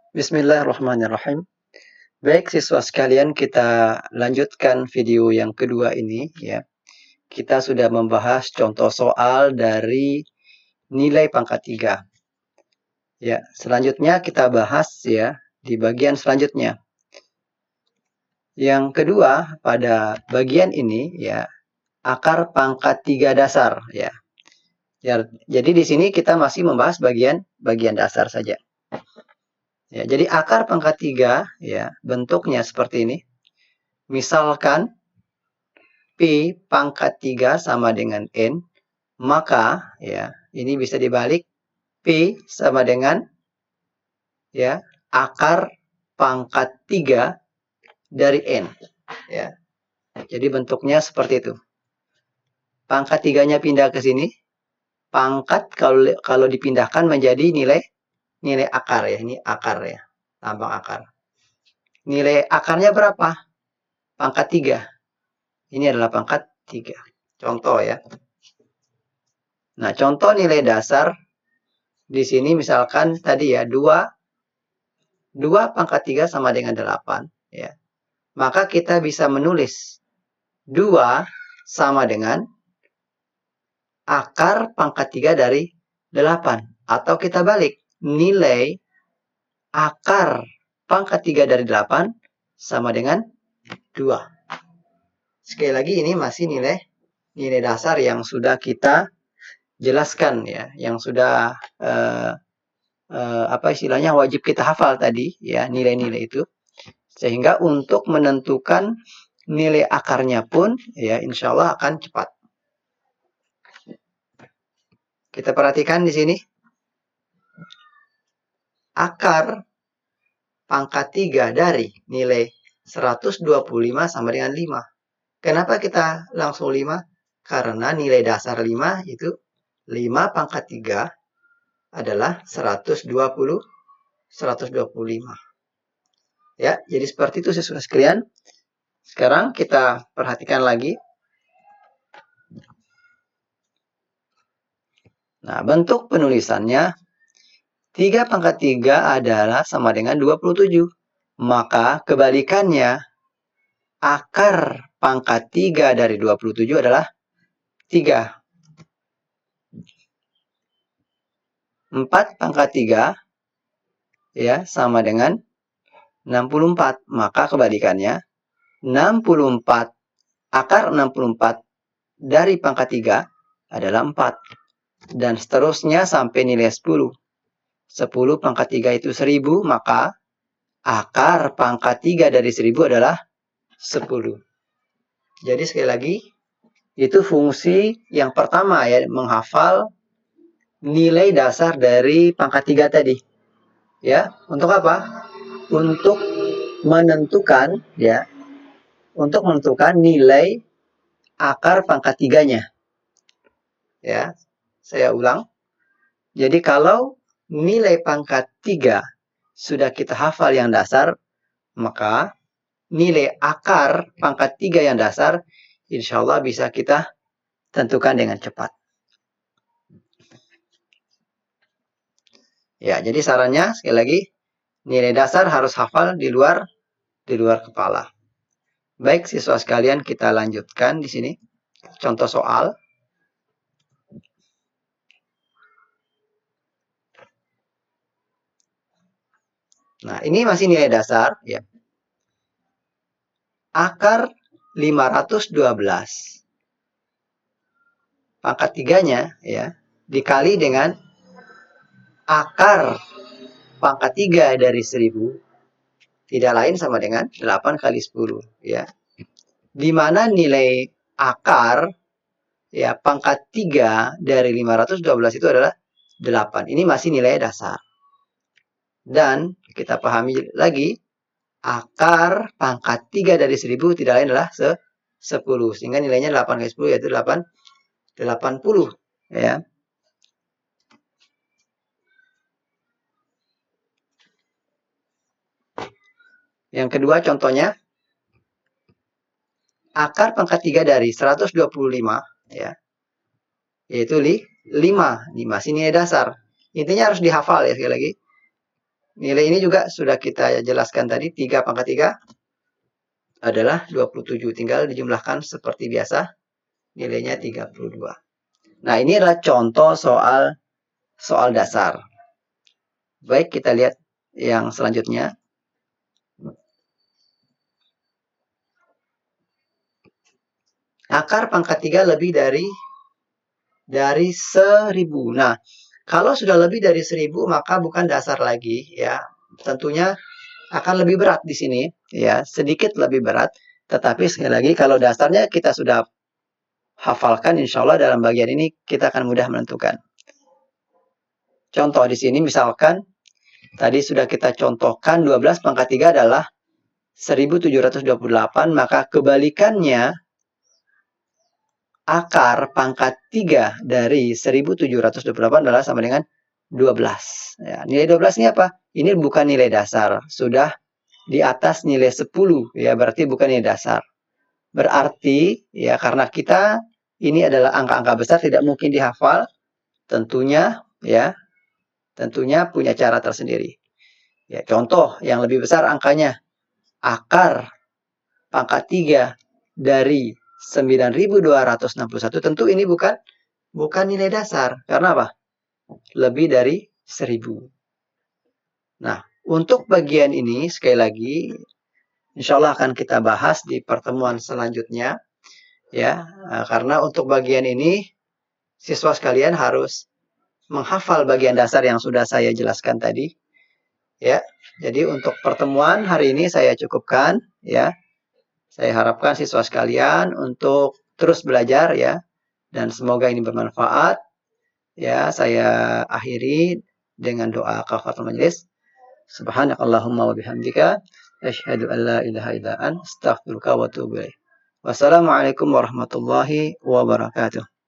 Bismillahirrahmanirrahim. Baik siswa sekalian, kita lanjutkan video yang kedua ini ya. Kita sudah membahas contoh soal dari nilai pangkat 3. Ya, selanjutnya kita bahas ya di bagian selanjutnya. Yang kedua pada bagian ini ya, akar pangkat 3 dasar ya. Ya, jadi di sini kita masih membahas bagian dasar saja. Ya, jadi akar pangkat 3 ya, bentuknya seperti ini. Misalkan P pangkat 3 sama dengan N, maka ya, ini bisa dibalik, P sama dengan ya, akar pangkat 3 dari N. Ya. Jadi bentuknya seperti itu. Pangkat 3-nya pindah ke sini, pangkat kalau dipindahkan menjadi nilai akar ya, ini akar ya, lambang akar. Nilai akarnya berapa? Pangkat 3. Ini adalah pangkat 3. Contoh ya. Nah, contoh nilai dasar di sini misalkan tadi ya 2 pangkat 3 sama dengan 8 ya. Maka kita bisa menulis 2 sama dengan akar pangkat 3 dari 8. Atau kita balik, nilai akar pangkat 3 dari 8 sama dengan 2. Sekali lagi ini masih nilai dasar yang sudah kita jelaskan ya, yang sudah apa istilahnya wajib kita hafal tadi ya, nilai-nilai itu. Sehingga untuk menentukan nilai akarnya pun ya insya Allah akan cepat. Kita perhatikan di sini. Akar pangkat 3 dari nilai 125 sama dengan 5. Kenapa kita langsung 5? Karena nilai dasar 5 itu 5 pangkat 3 adalah 125. Ya, jadi seperti itu siswa sekalian. Sekarang kita perhatikan lagi. Nah, bentuk penulisannya 3 pangkat 3 adalah sama dengan 27. Maka kebalikannya, akar pangkat 3 dari 27 adalah 3. 4 pangkat 3 ya sama dengan 64. Maka kebalikannya, 64 akar 64 dari pangkat 3 adalah 4. Dan seterusnya sampai nilai 10. 10 pangkat 3 itu 1000, maka akar pangkat 3 dari 1000 adalah 10. Jadi sekali lagi, itu fungsi yang pertama ya, menghafal nilai dasar dari pangkat 3 tadi. Ya, untuk apa? Untuk menentukan ya, untuk menentukan nilai akar pangkat 3-nya. Ya, saya ulang. Jadi kalau nilai pangkat 3 sudah kita hafal yang dasar, maka nilai akar pangkat 3 yang dasar insya Allah bisa kita tentukan dengan cepat. Ya, jadi sarannya sekali lagi, nilai dasar harus hafal di luar kepala. Baik siswa sekalian, kita lanjutkan di sini. Contoh soal. Nah, ini masih nilai dasar ya. Akar 512. Pangkat 3-nya ya dikali dengan akar pangkat 3 dari 1000 tidak lain sama dengan 8 kali 10 ya. Di mana nilai akar ya pangkat 3 dari 512 itu adalah 8. Ini masih nilai dasar. Dan kita pahami lagi, akar pangkat 3 dari 1000 tidak lain adalah 10. Sehingga nilainya 8 kali 10 yaitu 80 ya. Yang kedua contohnya, akar pangkat 3 dari 125 ya, yaitu 5. Ini masih nilai dasar. Intinya harus dihafal ya sekali lagi. Nilai ini juga sudah kita jelaskan tadi, 3 pangkat 3 adalah 27. Tinggal dijumlahkan seperti biasa, nilainya 32. Nah, ini adalah contoh soal dasar. Baik, kita lihat yang selanjutnya. Akar pangkat 3 lebih dari 1000. Nah, kalau sudah lebih dari 1000 maka bukan dasar lagi ya. Tentunya akan lebih berat di sini ya, sedikit lebih berat. Tetapi sekali lagi kalau dasarnya kita sudah hafalkan, insya Allah dalam bagian ini kita akan mudah menentukan. Contoh di sini misalkan tadi sudah kita contohkan 12 pangkat 3 adalah 1728, maka kebalikannya akar pangkat 3 dari 1728 adalah sama dengan 12. Ya, nilai 12 ini apa? Ini bukan nilai dasar, sudah di atas nilai 10 ya, berarti bukan nilai dasar. Berarti ya karena kita ini adalah angka-angka besar tidak mungkin dihafal, tentunya punya cara tersendiri. Ya, contoh yang lebih besar angkanya akar pangkat 3 dari 9261, tentu ini bukan nilai dasar. Karena apa? Lebih dari 1000. Nah, untuk bagian ini sekali lagi insya Allah akan kita bahas di pertemuan selanjutnya ya. Karena untuk bagian ini siswa sekalian harus menghafal bagian dasar yang sudah saya jelaskan tadi ya. Jadi untuk pertemuan hari ini saya cukupkan ya. Saya harapkan siswa sekalian untuk terus belajar ya, dan semoga ini bermanfaat. Ya, saya akhiri dengan doa kafaratul majelis. Subhanakallahumma wa bihamdika asyhadu an la ilaha illa anta astaghfiruka wa atubu ilaik. Wassalamualaikum warahmatullahi wabarakatuh.